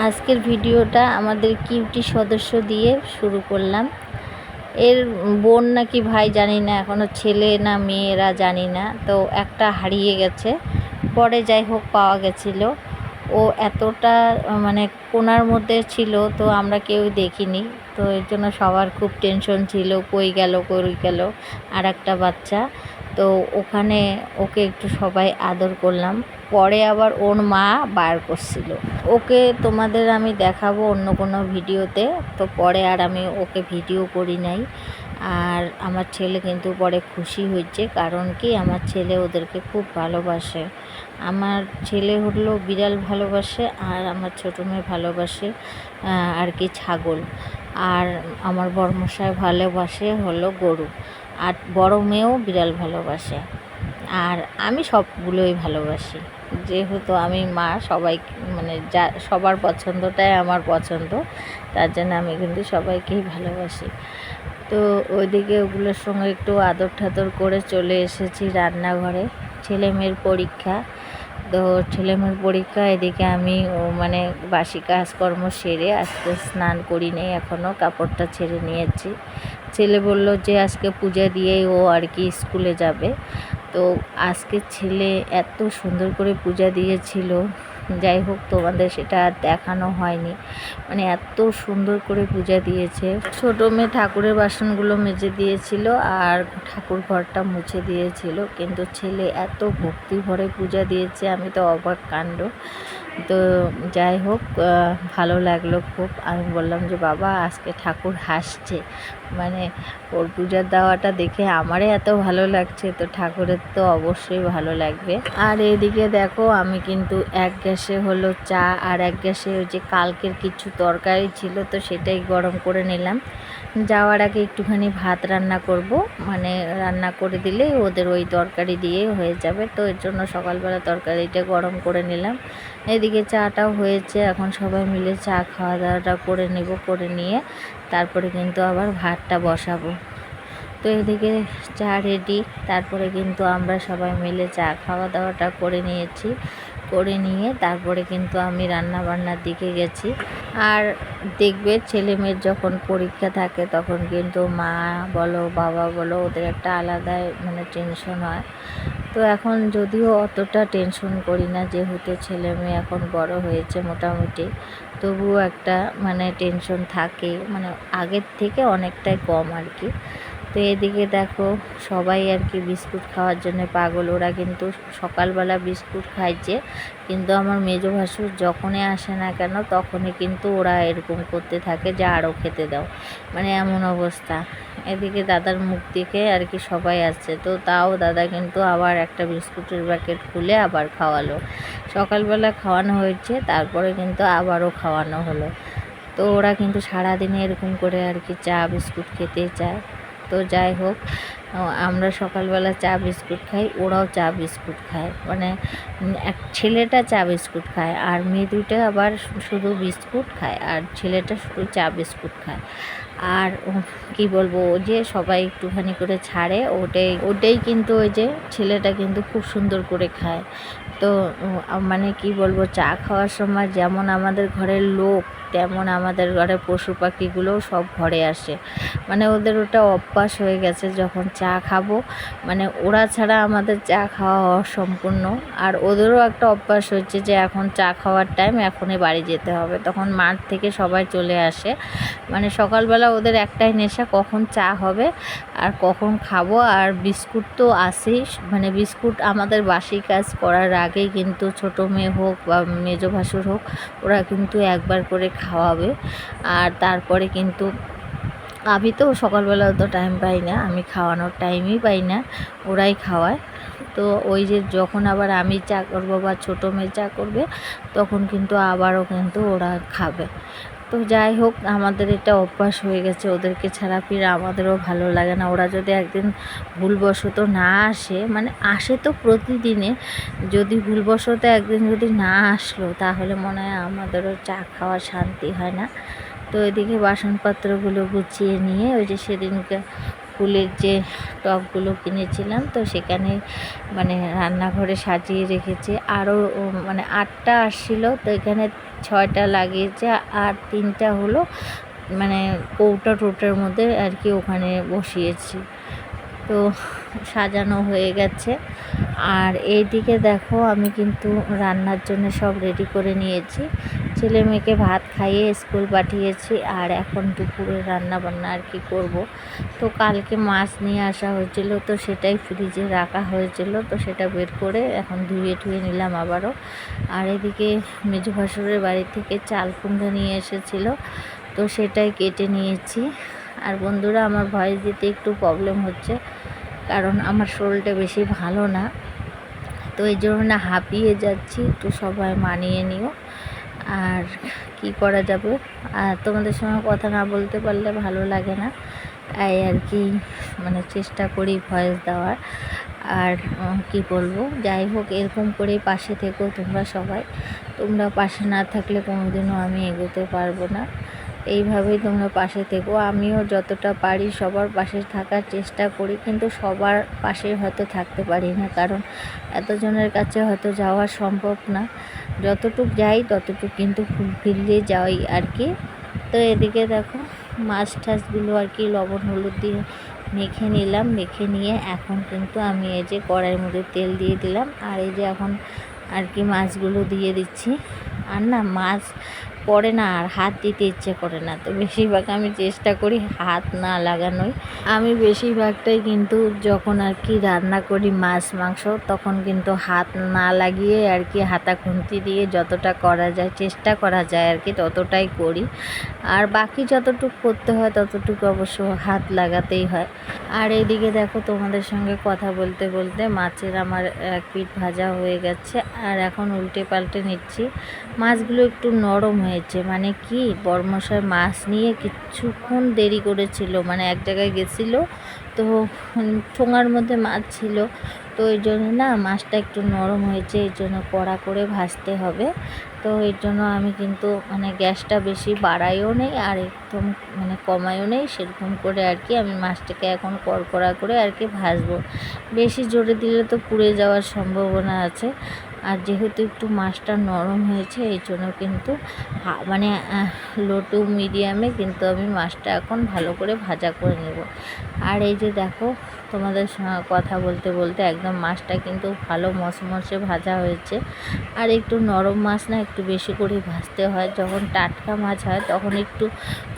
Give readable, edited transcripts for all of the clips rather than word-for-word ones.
আজকের ভিডিওটা আমাদের কিউটি সদস্য দিয়ে শুরু করলাম। এর বোন নাকি ভাই জানি না, এখনও ছেলে না মেয়েরা জানি না, তো একটা হারিয়ে গেছে। পরে যাই হোক পাওয়া গেছিলো। ও এতটা মানে কোনার মধ্যে ছিল, তো আমরা কেউ দেখিনি, তো এর জন্য সবার খুব টেনশন ছিল, কই গেল। আর একটা বাচ্চা, তো ওখানে ওকে একটু সবাই আদর করলাম। পরে আবার ওর মা বার করছিল ওকে, তোমাদের আমি দেখাবো অন্য কোনো ভিডিওতে। তো পরে আর আমি ওকে ভিডিও করি নাই। আর আমার ছেলে কিন্তু পরে খুশি হয়েছে, কারণ কি আমার ছেলে ওদেরকে খুব ভালোবাসে। আমার ছেলে হলো বিড়াল ভালোবাসে, আর আমার ছোটো মেয়ে ভালোবাসে আর কি ছাগল। আর আমার বড়মশাই ভালোবাসে হলো গরু, আর বড় মেয়েও বিড়াল ভালোবাসে। আর আমি সবগুলোই ভালোবাসি, যেহেতু আমি মা, সবাই মানে যা সবার পছন্দটাই আমার পছন্দ, তার জন্য আমি কিন্তু সবাইকেই ভালোবাসি। তো ওইদিকে ওগুলোর সঙ্গে একটু আদর ঠাদর করে চলে এসেছি রান্নাঘরে। ছেলে মেয়ের পরীক্ষা, তো ছেলে মেয়ের পরীক্ষা, এদিকে আমি মানে বাসি কাজকর্ম সেরে আজকে স্নান করি নেই এখনও, কাপড়টা ছেড়ে নিয়েছি। ছেলে বলল যে আজকে পূজা দিয়েই ও আর কি স্কুলে যাবে। তো আজকে ছেলে এত সুন্দর করে পূজা দিয়েছিল, যাই হোক তোমাদের সেটা দেখানো হয়নি। মানে এত সুন্দর করে পূজা দিয়েছে। ছোটো মেয়ে ঠাকুরের বাসনগুলো মেজে দিয়েছিল আর ঠাকুর ঘরটা মুছে দিয়েছিল, কিন্তু ছেলে এত ভক্তি ভরে পূজা দিয়েছে, আমি তো অবাক কাণ্ড। তো যাই হোক ভালো লাগলো খুব। আমি বললাম যে বাবা আজকে ঠাকুর হাসছে, মানে ওর পূজার দেওয়াটা দেখে আমারই এত ভালো লাগছে, তো ঠাকুরের তো অবশ্যই ভালো লাগবে। আর এদিকে দেখো আমি কিন্তু এক গ্যাসে হলো চা, আর এক গ্যাসে ওই যে কালকের কিছু তরকারি ছিল, তো সেটাই গরম করে নিলাম। যাওয়ার আগে একটুখানি ভাত রান্না করব, মানে রান্না করে দিলেই ওদের ওই তরকারি দিয়ে হয়ে যাবে। তো এর জন্য সকালবেলা তরকারিটা গরম করে নিলাম। এদিকে চাটাও হয়েছে, এখন সবাই মিলে চা খাওয়া দাওয়াটা করে নেব, করে নিয়ে তারপরে কিন্তু আবার ভাতটা বসাবো। তো এদিকে চা রেডি, তারপরে কিন্তু আমরা সবাই মিলে চা খাওয়া দাওয়াটা করে নিয়েছি। করে নিয়ে তারপরে কিন্তু আমি রান্না বান্নার দিকে গেছি। আর দেখবে ছেলে মেয়ের যখন পরীক্ষা থাকে তখন কিন্তু মা বলো বাবা বলো ওদের একটা আলাদাই মানে টেনশন হয়। তো এখন যদিও অতটা টেনশন করি না, যেহেতু ছেলে মেয়ে এখন বড় হয়েছে মোটামুটি, তবুও একটা মানে টেনশন থাকে, মানে আগের থেকে অনেকটাই কম আর কি। তো এদিকে দেখো সবাই আর কি বিস্কুট খাওয়ার জন্য পাগল। ওরা কিন্তু সকালবেলা বিস্কুট খাইছে, কিন্তু আমার মেজো ভাসুর যখনই আসে না কেন তখনই কিন্তু ওরা এরকম করতে থাকে যে আরও খেতে দাও, মানে এমন অবস্থা। এদিকে দাদার মুখ দিকে আর কি সবাই আসছে, তো তাও দাদা কিন্তু আবার একটা বিস্কুটের প্যাকেট খুলে আবার খাওয়ালো। সকালবেলা খাওয়ানো হয়েছে, তারপরে কিন্তু আবারও খাওয়ানো হলো। তো ওরা কিন্তু সারাদিনে এরকম করে আর কি চা বিস্কুট খেতে চায়। তো যাই হোক আমরা সকালবেলা চা বিস্কুট খাই, ওরাও চা বিস্কুট খায়, মানে এক ছেলেটা চা বিস্কুট খায় আর মেয়ে দুটো আবার শুধু বিস্কুট খায়, আর ছেলেটা শুধু চা বিস্কুট খায়। আর কি বলবো, ও যে সবাই একটুখানি করে ছাড়ে, ওটাই কিন্তু ওই যে ছেলেটা কিন্তু খুব সুন্দর করে খায়। তো মানে কি বলবো, চা খাওয়ার সময় যেমন আমাদের ঘরের লোক, তেমন আমাদের ঘরে পশু পাখিগুলোও সব ঘরে আসে। মানে ওদের ওটা অভ্যাস হয়ে গেছে, যখন চা খাবো মানে ওরা ছাড়া আমাদের চা খাওয়া অসম্পূর্ণ। আর ওদেরও একটা অভ্যাস হচ্ছে যে এখন চা খাওয়ার টাইম, এখনই বাড়ি যেতে হবে, তখন মাঠ থেকে সবাই চলে আসে। মানে সকালবেলা ওদের একটাই নেশা, কখন চা হবে আর কখন খাবো। আর বিস্কুট তো আসেই, মানে বিস্কুট আমাদের বাসি কাজ করার আগেই কিন্তু ছোটো মেয়ে হোক বা মেজো ভাসুর হোক, ওরা কিন্তু একবার করে খাওয়াবে। আর তারপরে কিন্তু আমি তো সকালবেলা তো টাইম পাই না, আমি খাওয়ানোর টাইমই পাই না, ওরাই খাওয়ায়। তো ওই যে যখন আবার আমি চা করবো বা ছোটো মেয়ে চা করবে, তখন কিন্তু আবারও কিন্তু ওরা খাবে। তো যাই হোক আমাদের এটা অভ্যাস হয়ে গেছে, ওদেরকে ছাড়া ফির আমাদেরও ভালো লাগে না। ওরা যদি একদিন ভুলবশত না আসে, মানে আসে তো প্রতিদিনে, যদি ভুলবশত একদিন যদি না আসলো, তাহলে মনে হয় আমাদেরও চা খাওয়া শান্তি হয় না। তো এদিকে বাসনপত্রগুলো গুছিয়ে নিয়ে ওই যে সেদিনকে ফুলের যে টবগুলো কিনেছিলাম, তো সেখানে মানে রান্নাঘরে সাজিয়ে রেখেছি। আরও মানে 8টা আসছিলো, তো এখানে 6টা লাগিয়েছে, আর 3টা হলো মানে কৌটা টোটার মধ্যে আর কি ওখানে বসিয়েছি। তো সাজানো হয়ে গেছে। আর এইদিকে দেখো আমি কিন্তু রান্নার জন্য সব রেডি করে নিয়েছি। ছেলে মেয়েকে ভাত খাইয়ে স্কুল পাঠিয়েছি, আর এখন দুপুরে রান্না বান্না আর কি করব। তো কালকে মাছ নিয়ে আসা হয়েছিল, তো সেটাই ফ্রিজে রাখা হয়েছিল, তো সেটা বের করে এখন ধুয়ে টুয়ে নিলাম আবারও। আর এদিকে মেজো ভাসুরের বাড়ি থেকে চাল কুমড়ো নিয়ে এসেছিলো, তো সেটাই কেটে নিয়েছি। আর বন্ধুরা, আমার ভয়েস দিতে একটু প্রবলেম হচ্ছে, কারণ আমার শরীরটা বেশি ভালো না, তো এই জন্য হাঁপিয়ে যাচ্ছি, তো সবাই মানিয়ে নিও। আর কি করা যাবে, আর তোমাদের সঙ্গে কথা না বলতে পারলে ভালো লাগে না, তাই আর কি মানে চেষ্টা করি ভয়েস দেওয়ার। আর কি বলবো, যাই হোক, এরকম করেই পাশে থেকো তোমরা সবাই। তোমরা পাশে না থাকলে কোনোদিনও আমি এগোতে পারবো না। এইভাবেই তোমরা পাশে থেকো। আমিও যতটা পারি সবার পাশে থাকার চেষ্টা করি, কিন্তু সবার পাশে হয়তো থাকতে পারি না, কারণ এতজনের কাছে হয়তো যাওয়া সম্ভব না। যতটুক যাই ততটুক কিন্তু ফুলফিলে যাই আর কি। তো এদিকে দেখো মাছ টাছগুলো আর কি লবণ হলুদ দিয়ে মেখে নিলাম। মেখে নিয়ে এখন কিন্তু আমি এই যে কড়াইয়ের মধ্যে তেল দিয়ে দিলাম, আর এই যে এখন আর কি মাছগুলো দিয়ে দিচ্ছি। আর না, মাছ পড়ে না, আর হাত দিতে ইচ্ছে করে না, তো বেশিরভাগ আমি চেষ্টা করি হাত না লাগানোই। আমি বেশিরভাগটাই কিন্তু যখন আর কি রান্না করি মাছ মাংস, তখন কিন্তু হাত না লাগিয়ে আর কি হাতা খুন্তি দিয়ে যতটা করা যায় চেষ্টা করা যায় আর কি ততটাই করি। আর বাকি যতটুকু করতে হয় ততটুকু অবশ্য হাত লাগাতেই হয়। আর এইদিকে দেখো তোমাদের সঙ্গে কথা বলতে বলতে মাছের আমার এক পিঠ ভাজা হয়ে গেছে, আর এখন উল্টে পাল্টে নিচ্ছি। মাছগুলো একটু নরম হয়েছে, মানে কি বড়মশাই মাছ নিয়ে কিছুক্ষণ দেরি করেছিল, মানে এক জায়গায় গেছিলো, তো ঠোঙার মধ্যে মাছ ছিল, তো এই জন্য না মাছটা একটু নরম হয়েছে, এই জন্য কড়া করে ভাজতে হবে। তো এর জন্য আমি কিন্তু মানে গ্যাসটা বেশি বাড়াইও নেই, আর একদম মানে কমাইও নেই, সেরকম করে আর কি আমি মাছটাকে এখন কড়কড়া করে আর কি ভাজবো। বেশি জোরে দিলে তো পুড়ে যাওয়ার সম্ভাবনা আছে। আর যেহেতু একটু মাছটা নরম হয়েছে, এই জন্য কিন্তু মানে লো টু মিডিয়ামে কিন্তু আমি মাছটা এখন ভালো করে ভাজা করে নেব। আর এই যে দেখো তোমাদের সঙ্গে কথা বলতে বলতে একদম মাছটা কিন্তু ভালো মশমশে ভাজা হয়েছে। আর একটু নরম মাছ না একটু বেশি করে ভাজতে হয়, যখন টাটকা মাছ হয় তখন একটু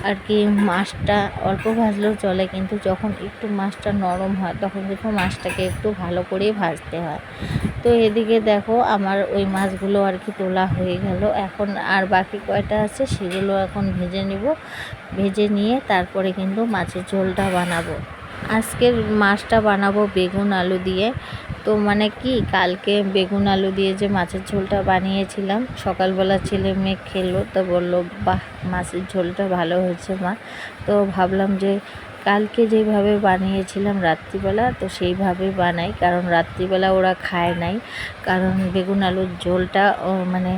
আর কি মাছটা অল্প ভাজলেও চলে, কিন্তু যখন একটু মাছটা নরম হয় তখন কিন্তু মাছটাকে একটু ভালো করেই ভাজতে হয়। তো এদিকে দেখো আমার ওই মাছগুলো আর কি তোলা হয়ে গেল, এখন আর বাকি কয়টা আছে সেগুলো এখন ভেজে নিব। ভেজে নিয়ে তারপরে কিন্তু মাছের ঝোলটা বানাবো। আজকের মাছটা বানাবো বেগুন আলু দিয়ে। তো মানে কি কালকে বেগুন আলু দিয়ে যে মাছের ঝোলটা বানিয়েছিলাম, সকালবেলা ছেলে মেয়ে খেলো, তো বললো বাহ মাছের ঝোলটা ভালো হয়েছে মা। তো ভাবলাম যে কালকে যেভাবে বানিয়েছিলাম রাত্রিবেলা, তো সেইভাবেই বানাই, কারণ রাত্রিবেলা ওরা খায় নাই, কারণ বেগুন আলুর ঝোলটা মানে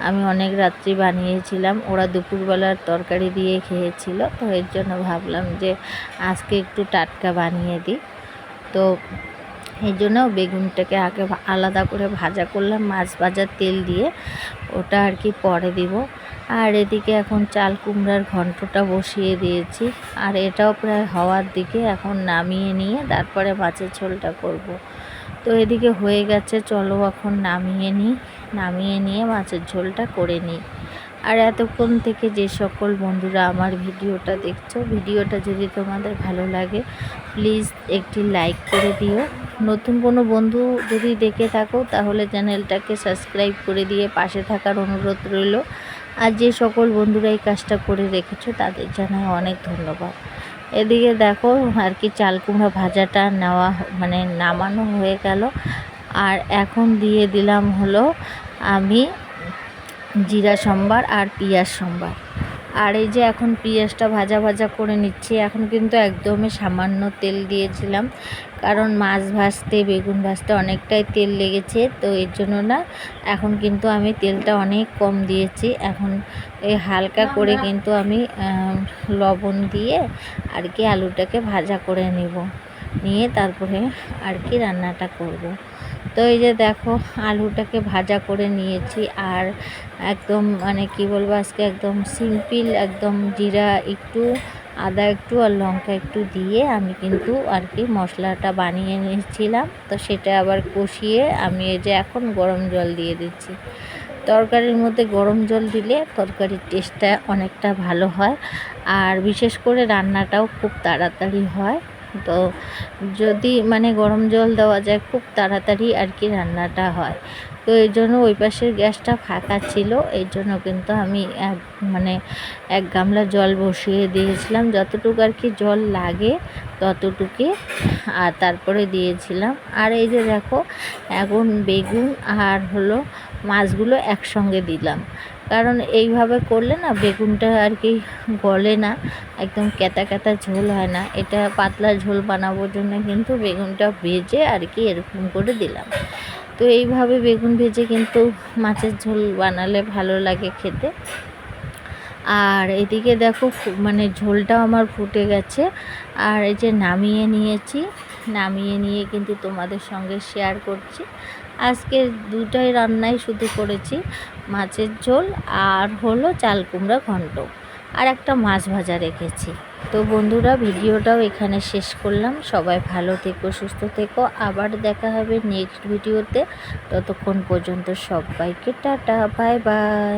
আমি অনেক রাত্রি বানিয়েছিলাম, ওরা দুপুরবেলার তরকারি দিয়ে খেয়েছিল, তো এর জন্য ভাবলাম যে আজকে একটু টাটকা বানিয়ে দিই। তো এই জন্য বেগুনটাকে আগে আলাদা করে ভাজা করলাম মাছ ভাজার তেল দিয়ে, ওটা আর কি পরে দিব। আর এদিকে এখন চাল কুমড়ার ঘন্টটা বসিয়ে দিয়েছি, আর এটাও প্রায় হওয়ার দিকে, এখন নামিয়ে নিয়ে তারপরে মাছের ঝোলটা করব। তো এদিকে হয়ে গেছে, চলো এখন নামিয়ে নিই, নামিয়ে নিয়ে মাছের ঝোলটা করে নিই। আর এতক্ষণ থেকে যে সকল বন্ধুরা আমার ভিডিওটা দেখছো, ভিডিওটা যদি তোমাদের ভালো লাগে প্লিজ একটি লাইক করে দিও। নতুন কোনো বন্ধু যদি দেখে থাকো তাহলে চ্যানেলটাকে সাবস্ক্রাইব করে দিয়ে পাশে থাকার অনুরোধ রইল। আর যে সকল বন্ধুরা এই কাজটা করে রেখেছো তাদের জানাই অনেক ধন্যবাদ। এদিকে দেখো আর কি চাল কুমড়া ভাজাটা নেওয়া মানে নামানো হয়ে গেল, আর এখন দিয়ে দিলাম হলো আমি জিরা সম্বার আর পেঁয়াজ সম্বার। আর এই যে এখন পেঁয়াজটা ভাজা ভাজা করে নিচ্ছি, এখন কিন্তু একদমই সামান্য তেল দিয়েছিলাম, কারণ মাছ ভাজতে বেগুন ভাজতে অনেকটাই তেল লেগেছে, তো এর জন্য না এখন কিন্তু আমি তেলটা অনেক কম দিয়েছি। এখন এই হালকা করে কিন্তু আমি লবণ দিয়ে আর কি আলুটাকে ভাজা করে নিয়ে তারপরে আর কি রান্নাটা করব। তো এই যে দেখো আলুটাকে ভাজা করে নিয়েছি, আর একদম মানে কি বলবো, আজকে একদম সিম্পল, একদম জিরা একটু, আদা একটু আর লঙ্কা একটু দিয়ে আমি কিন্তু আর কি মশলাটা বানিয়ে নিয়েছিলাম। তো সেটা আবার কষিয়ে আমি এই যে এখন গরম জল দিয়ে দিচ্ছি। তরকারির মধ্যে গরম জল দিলে তরকারির টেস্টটা অনেকটা ভালো হয়, আর বিশেষ করে রান্নাটাও খুব তাড়াতাড়ি হয়। তো যদি মানে গরম জল দেওয়া যায় খুব তাড়াতাড়ি আর কি রান্নাটা হয়। তো এই জন্য ওই পাশের গ্যাসটা ফাঁকা ছিল, এই জন্য কিন্তু আমি মানে এক গামলা জল বসিয়ে দিয়েছিলাম, যতটুকু আর কি জল লাগে ততটুকুই, আর তারপরে দিয়েছিলাম। আর এই যে দেখো এখন বেগুন আর হলো মাছগুলো একসঙ্গে দিলাম, কারণ এইভাবে করলে না বেগুনটা আর কি গলে না, একদম ক্যাতা ক্যাতা ঝোল হয় না। এটা পাতলা ঝোল বানানোর জন্য কিন্তু বেগুনটা ভেজে আর কি এরকম করে দিলাম। তো এইভাবে বেগুন ভেজে কিন্তু মাছের ঝোল বানালে ভালো লাগে খেতে। আর এদিকে দেখো মানে ঝোলটাও আমার ফুটে গেছে, আর এই যে নামিয়ে নিয়েছি, নামিয়ে নিয়ে কিন্তু তোমাদের সঙ্গে শেয়ার করছি। আজকে দুটাই রান্নাই শুধু করেছি, মাছের ঝোল আর হলো চাল কুমড়া ঘন্ট, আর একটা মাছ ভাজা রেখেছি। তো বন্ধুরা, ভিডিওটাও এখানে শেষ করলাম। সবাই ভালো থেকো, সুস্থ থেকো, আবার দেখা হবে নেক্সট ভিডিওতে। ততক্ষণ পর্যন্ত সবাইকে টাটা, বাই বাই।